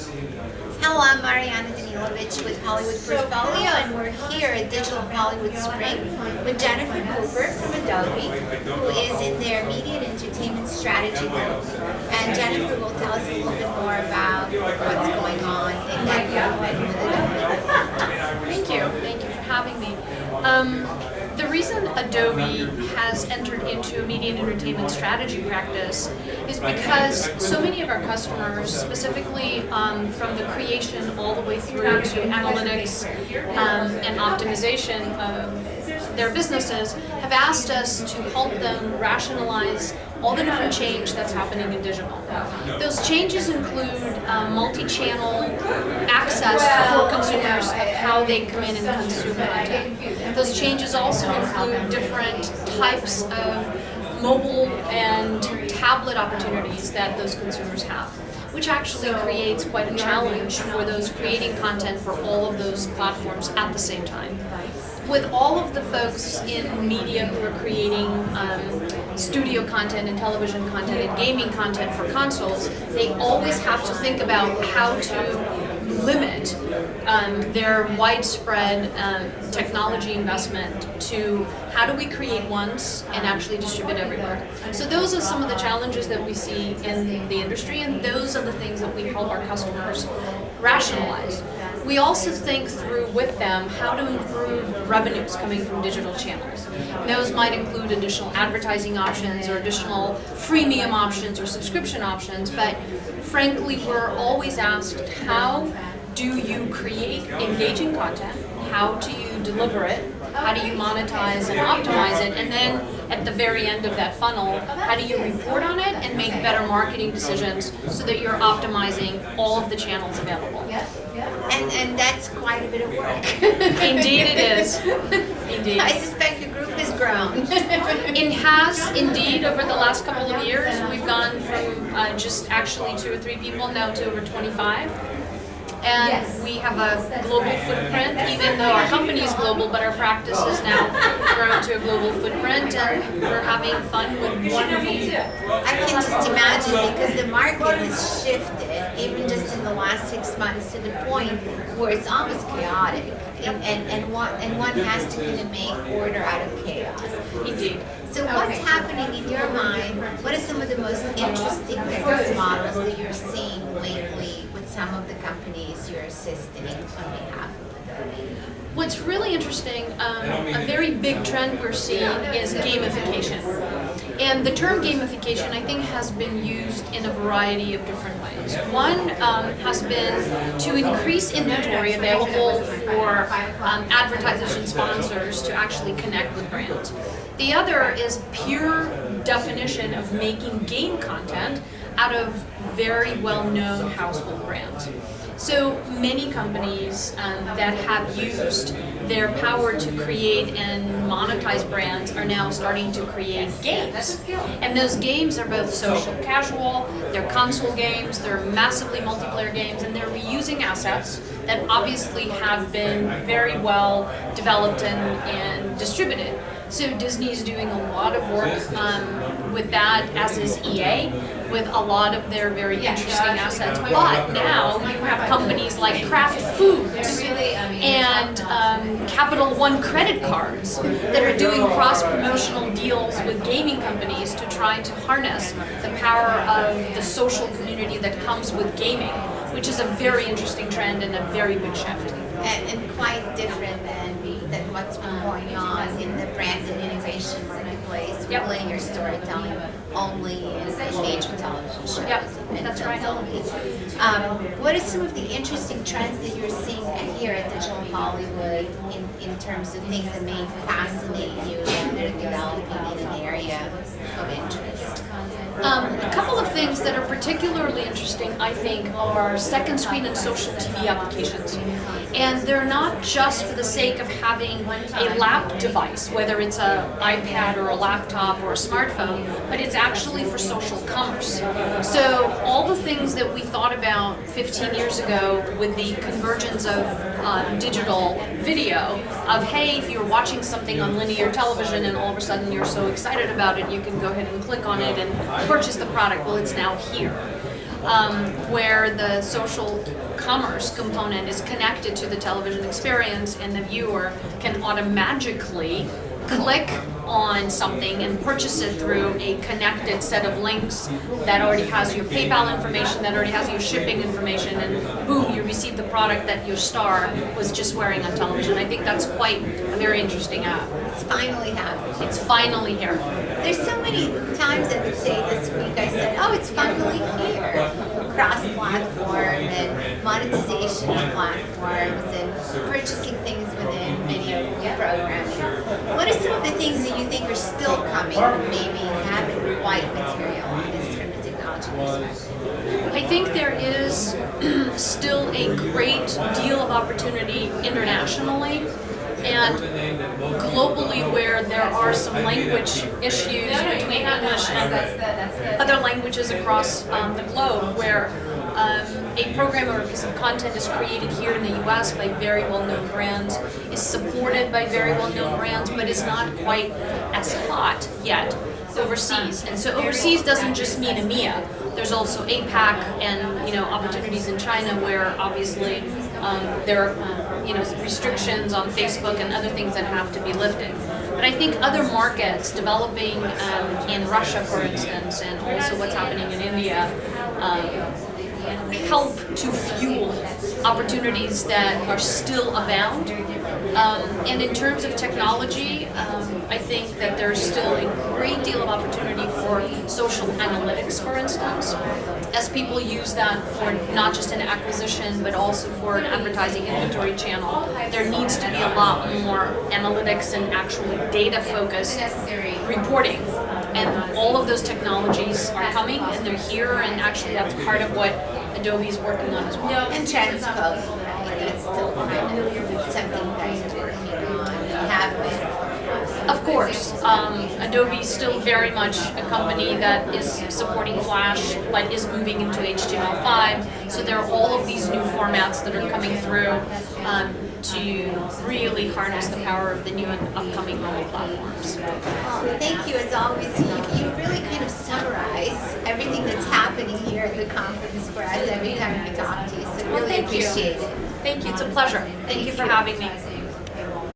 Hello, I'm Mariana Danilovich with Hollywood Portfolio, and we're here at Digital Hollywood Spring with Jennifer Cooper from Adobe, who is in their media and entertainment strategy group. And Jennifer will tell us a little bit more about what's going on in that group with Adobe. Thank you for having me. The reason Adobe has entered into a media and entertainment strategy practice is because so many of our customers, specifically from the creation all the way through to analytics and optimization of their businesses, have asked us to help them rationalize all the different change that's happening in digital. Those changes include multi-channel access for consumers of how they come in and consume content. Those changes also include different types of mobile and tablet opportunities that those consumers have, which actually creates quite a challenge for those creating content for all of those platforms at the same time. With all of the folks in media who are creating studio content and television content and gaming content for consoles, they always have to think about how to limit their widespread technology investment to how do we create once and actually distribute everywhere. So those are some of the challenges that we see in the industry, and those are the things that we help our customers rationalize. We also think through with them how to improve revenues coming from digital channels. Those might include additional advertising options or additional freemium options or subscription options, but frankly, we're always asked, how do you create engaging content? How do you deliver it? How do you monetize and optimize it? And then at the very end of that funnel, how do you report on it and make better marketing decisions so that you're optimizing all of the channels available? And that's quite a bit of work. Indeed it is. Indeed. I suspect your group has grown. It has indeed over the last couple of years. We've gone from just actually 2 or 3 people now to over 25. And we have a global footprint, even though our company is global, but our practice has now grown to a global footprint, and we're having fun with wonderful people. I can just imagine, because the market has shifted, even just in the last 6 months, to the point where it's almost chaotic, and one has to kind of make order out of chaos. Indeed. So what's happening in your mind? What are some of the most interesting business models that you're seeing lately with some of the companies you're assisting on behalf of Adobe? What's really interesting, a very big trend we're seeing is gamification. And the term gamification, I think, has been used in a variety of different ways. One has been to increase inventory available for advertisers and sponsors to actually connect with brands. The other is pure definition of making game content out of very well-known household brands. So many companies that have used their power to create and monetize brands are now starting to create games. And those games are both social casual, they're console games, they're massively multiplayer games, and they're reusing assets that obviously have been very well developed and distributed. So Disney's doing a lot of work with that, as is EA, with a lot of their very interesting assets. But now you have companies like Kraft Foods and Capital One credit cards that are doing cross-promotional deals with gaming companies to try to harness the power of the social community that comes with gaming, which is a very interesting trend and a very big shift. And quite different than what's been going on in the brand and innovation marketplace, with linear storytelling only in major television shows. That's right. What are some of the interesting trends that you're seeing here at Digital Hollywood in terms of things that may fascinate you and that are developing in an area of interest? A couple of things that are particularly interesting, I think, are second screen and social TV applications. And they're not just for the sake of having a lap device, whether it's an iPad or a laptop or a smartphone, but it's actually for social commerce. So all the things that we thought about 15 years ago with the convergence of digital video, of hey, if you're watching something on linear television and all of a sudden you're so excited about it, you can go ahead and click on it and purchase the product. Well, it's now here. where the social commerce component is connected to the television experience, and the viewer can automatically click on something and purchase it through a connected set of links that already has your PayPal information, that already has your shipping information, and boom, you receive the product that your star was just wearing on television. I think that's quite a very interesting app. It's finally happening. It's finally here. There's so many times I would say this week I said, oh, it's finally here. Cross-platform and monetization of platforms and purchasing things within video programming. What are some of the things that you think are still coming but maybe haven't quite materialized from the technology perspective? I think there is still a great deal of opportunity internationally and globally, where there are some language issues between English and other languages across the globe, where a program or a piece of content is created here in the US by very well-known brands, is supported by very well-known brands, but is not quite as hot yet overseas. And so overseas doesn't just mean EMEA. There's also APAC and opportunities in China, where obviously there are restrictions on Facebook and other things that have to be lifted. But I think other markets developing in Russia, for instance, and also what's happening in India, help to fuel opportunities that are still abound. And in terms of technology, I think that there's still a great deal of opportunity for social analytics, for instance, as people use that for not just an acquisition, but also for an advertising inventory channel. There needs to be a lot more analytics and actually data-focused reporting. And all of those technologies are coming, and they're here, and actually that's part of what Adobe is working on as well. And transcode, right? That's still kind of something you guys are working on and have been. Of course, Adobe is still very much a company that is supporting Flash, but is moving into HTML5. So there are all of these new formats that are coming through to really harness the power of the new and upcoming mobile platforms. Thank you, as always. You really kind of summarize everything that's happening here at the conference for us every time we talk to you. So really appreciate it. Thank you. It's a pleasure. Thank you for having me.